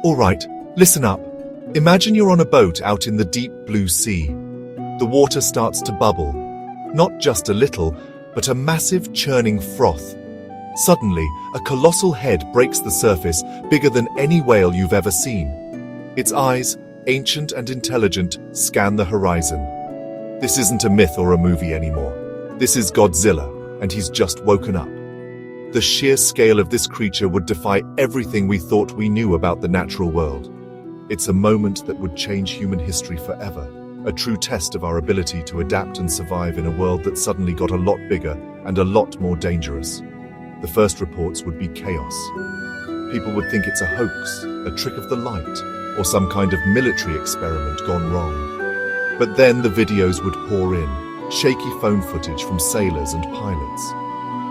All right, listen up. Imagine you're on a boat out in the deep blue sea. The water starts to bubble. Not just a little, but a massive churning froth. Suddenly, a colossal head breaks the surface, bigger than any whale you've ever seen. Its eyes, ancient and intelligent, scan the horizon. This isn't a myth or a movie anymore. This is Godzilla, and he's just woken up. The sheer scale of this creature would defy everything we thought we knew about the natural world. It's a moment that would change human history forever, a true test of our ability to adapt and survive in a world that suddenly got a lot bigger and a lot more dangerous. The first reports would be chaos. People would think it's a hoax, a trick of the light, or some kind of military experiment gone wrong. But then the videos would pour in, shaky phone footage from sailors and pilots.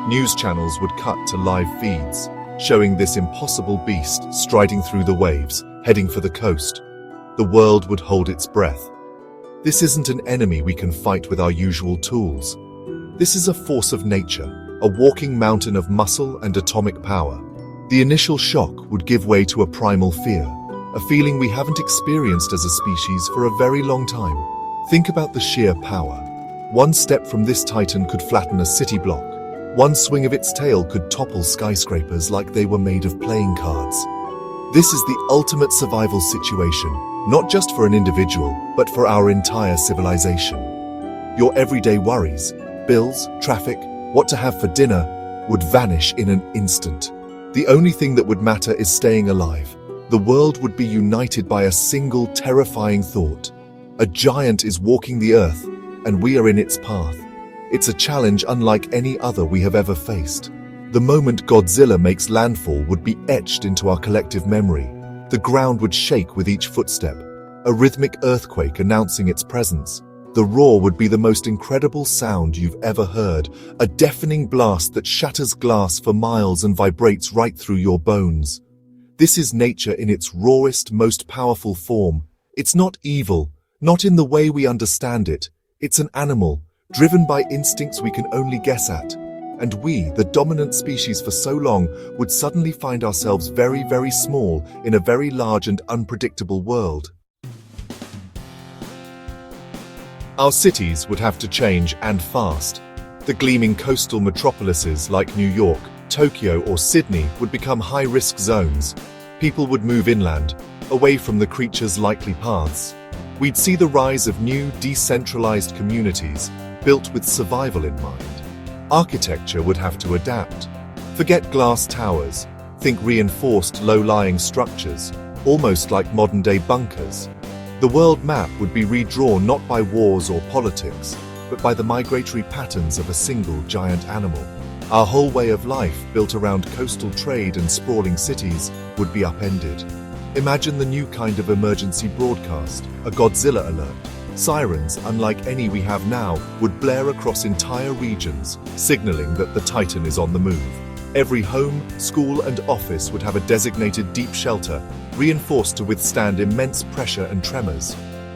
News channels would cut to live feeds, showing this impossible beast striding through the waves, heading for the coast. The world would hold its breath. This isn't an enemy we can fight with our usual tools. This is a force of nature, a walking mountain of muscle and atomic power. The initial shock would give way to a primal fear, a feeling we haven't experienced as a species for a very long time. Think about the sheer power. One step from this titan could flatten a city block. One swing of its tail could topple skyscrapers like they were made of playing cards. This is the ultimate survival situation, not just for an individual, but for our entire civilization. Your everyday worries, bills, traffic, what to have for dinner, would vanish in an instant. The only thing that would matter is staying alive. The world would be united by a single terrifying thought. A giant is walking the earth, and we are in its path. It's a challenge unlike any other we have ever faced. The moment Godzilla makes landfall would be etched into our collective memory. The ground would shake with each footstep, a rhythmic earthquake announcing its presence. The roar would be the most incredible sound you've ever heard, a deafening blast that shatters glass for miles and vibrates right through your bones. This is nature in its rawest, most powerful form. It's not evil, not in the way we understand it. It's an animal, driven by instincts we can only guess at. And we, the dominant species for so long, would suddenly find ourselves very, very small in a very large and unpredictable world. Our cities would have to change, and fast. The gleaming coastal metropolises like New York, Tokyo, or Sydney would become high-risk zones. People would move inland, away from the creature's likely paths. We'd see the rise of new, decentralized communities, built with survival in mind. Architecture would have to adapt. Forget glass towers. Think reinforced, low-lying structures, almost like modern-day bunkers. The world map would be redrawn not by wars or politics, but by the migratory patterns of a single giant animal. Our whole way of life, built around coastal trade and sprawling cities, would be upended. Imagine the new kind of emergency broadcast, a Godzilla alert. Sirens, unlike any we have now, would blare across entire regions, signaling that the Titan is on the move. Every home, school, and office would have a designated deep shelter, reinforced to withstand immense pressure and tremors.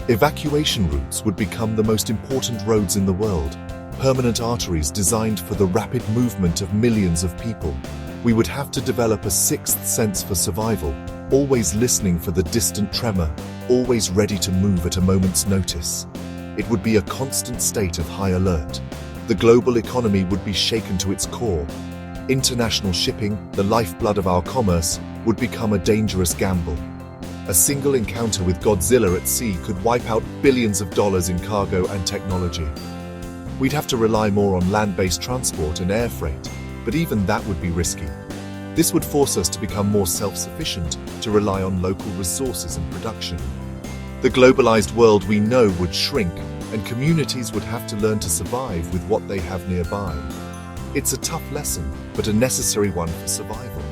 Evacuation routes would become the most important roads in the world, permanent arteries designed for the rapid movement of millions of people. We would have to develop a sixth sense for survival, always listening for the distant tremor, always ready to move at a moment's notice. It would be a constant state of high alert. The global economy would be shaken to its core. International shipping, the lifeblood of our commerce, would become a dangerous gamble. A single encounter with Godzilla at sea could wipe out billions of dollars in cargo and technology. We'd have to rely more on land-based transport and air freight, but even that would be risky. This would force us to become more self-sufficient, to rely on local resources and production. The globalized world we know would shrink, and communities would have to learn to survive with what they have nearby. It's a tough lesson, but a necessary one for survival.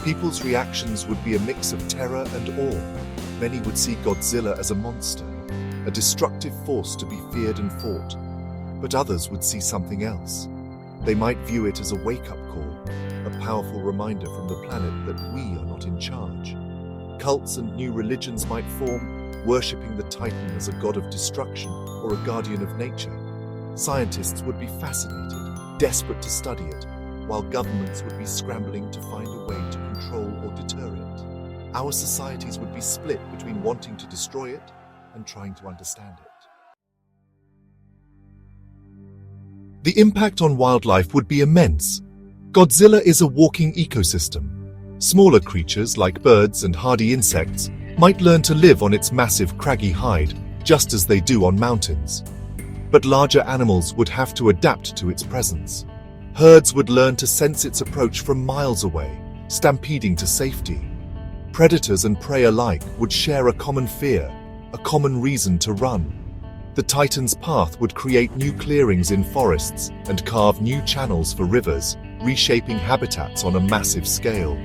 People's reactions would be a mix of terror and awe. Many would see Godzilla as a monster, a destructive force to be feared and fought. But others would see something else. They might view it as a wake-up call, a powerful reminder from the planet that we are not in charge. Cults and new religions might form, worshipping the Titan as a god of destruction or a guardian of nature. Scientists would be fascinated, desperate to study it, while governments would be scrambling to find a way to control or deter it. Our societies would be split between wanting to destroy it and trying to understand it. The impact on wildlife would be immense. Godzilla is a walking ecosystem. Smaller creatures like birds and hardy insects might learn to live on its massive craggy hide, just as they do on mountains. But larger animals would have to adapt to its presence. Herds would learn to sense its approach from miles away, stampeding to safety. Predators and prey alike would share a common fear, a common reason to run. The Titan's path would create new clearings in forests and carve new channels for rivers, reshaping habitats on a massive scale.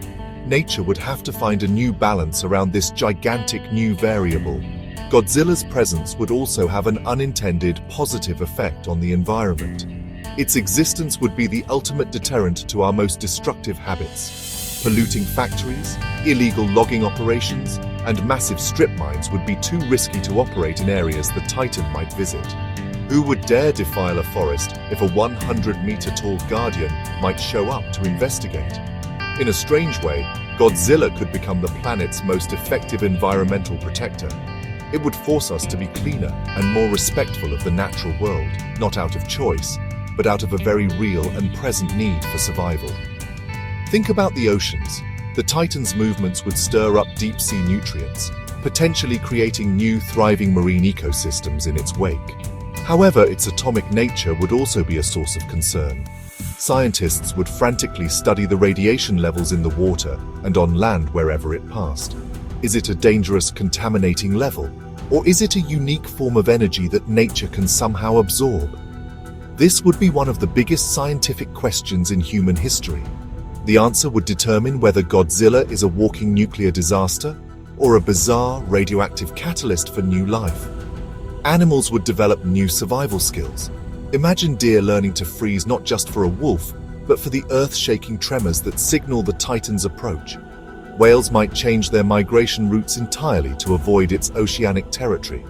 Nature would have to find a new balance around this gigantic new variable. Godzilla's presence would also have an unintended positive effect on the environment. Its existence would be the ultimate deterrent to our most destructive habits. Polluting factories, illegal logging operations, and massive strip mines would be too risky to operate in areas the Titan might visit. Who would dare defile a forest if a 100-meter-tall guardian might show up to investigate? In a strange way, Godzilla could become the planet's most effective environmental protector. It would force us to be cleaner and more respectful of the natural world, not out of choice, but out of a very real and present need for survival. Think about the oceans. The Titan's movements would stir up deep-sea nutrients, potentially creating new thriving marine ecosystems in its wake. However, its atomic nature would also be a source of concern. Scientists would frantically study the radiation levels in the water and on land wherever it passed. Is it a dangerous, contaminating level, or is it a unique form of energy that nature can somehow absorb? This would be one of the biggest scientific questions in human history. The answer would determine whether Godzilla is a walking nuclear disaster or a bizarre radioactive catalyst for new life. Animals would develop new survival skills. Imagine deer learning to freeze not just for a wolf, but for the earth-shaking tremors that signal the Titan's approach. Whales might change their migration routes entirely to avoid its oceanic territory.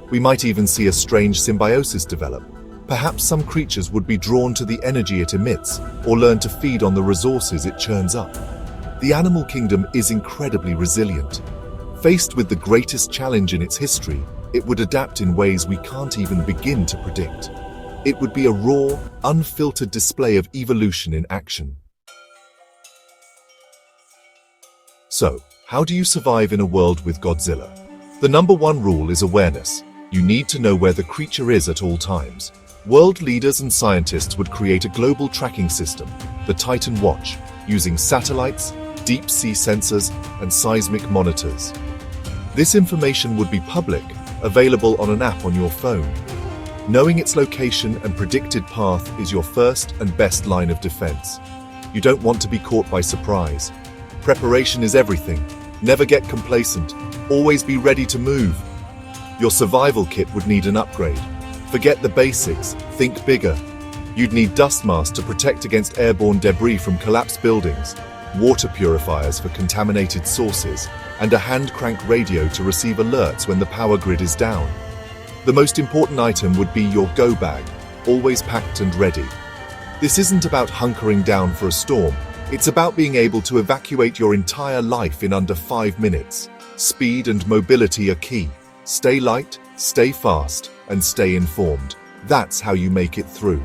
We might even see a strange symbiosis develop. Perhaps some creatures would be drawn to the energy it emits or learn to feed on the resources it churns up. The animal kingdom is incredibly resilient. Faced with the greatest challenge in its history, it would adapt in ways we can't even begin to predict. It would be a raw, unfiltered display of evolution in action. So, how do you survive in a world with Godzilla? The number one rule is awareness. You need to know where the creature is at all times. World leaders and scientists would create a global tracking system, the Titan Watch, using satellites, deep-sea sensors, and seismic monitors. This information would be public, available on an app on your phone. Knowing its location and predicted path is your first and best line of defense. You don't want to be caught by surprise. Preparation is everything. Never get complacent. Always be ready to move. Your survival kit would need an upgrade. Forget the basics, think bigger. You'd need dust masks to protect against airborne debris from collapsed buildings, water purifiers for contaminated sources, and a hand-crank radio to receive alerts when the power grid is down. The most important item would be your go bag, always packed and ready. This isn't about hunkering down for a storm, it's about being able to evacuate your entire life in under 5 minutes. Speed and mobility are key. Stay light, stay fast, and stay informed. That's how you make it through.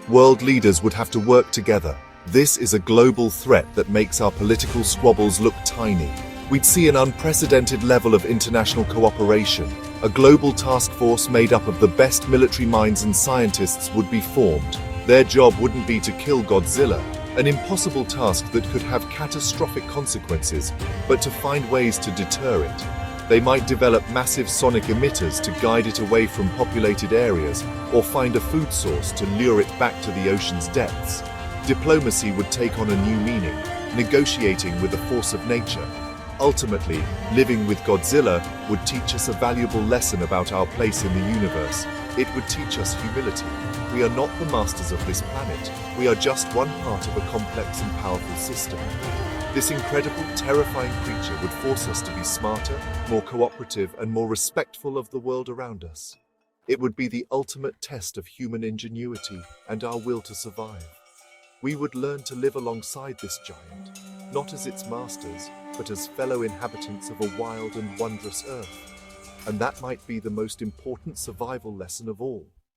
World leaders would have to work together. This is a global threat that makes our political squabbles look tiny. We'd see an unprecedented level of international cooperation. A global task force made up of the best military minds and scientists would be formed. Their job wouldn't be to kill Godzilla, an impossible task that could have catastrophic consequences, but to find ways to deter it. They might develop massive sonic emitters to guide it away from populated areas, or find a food source to lure it back to the ocean's depths. Diplomacy would take on a new meaning, negotiating with the force of nature. Ultimately, living with Godzilla would teach us a valuable lesson about our place in the universe. It would teach us humility. We are not the masters of this planet. We are just one part of a complex and powerful system. This incredible, terrifying creature would force us to be smarter, more cooperative, and more respectful of the world around us. It would be the ultimate test of human ingenuity and our will to survive. We would learn to live alongside this giant, not as its masters, but as fellow inhabitants of a wild and wondrous earth. And that might be the most important survival lesson of all.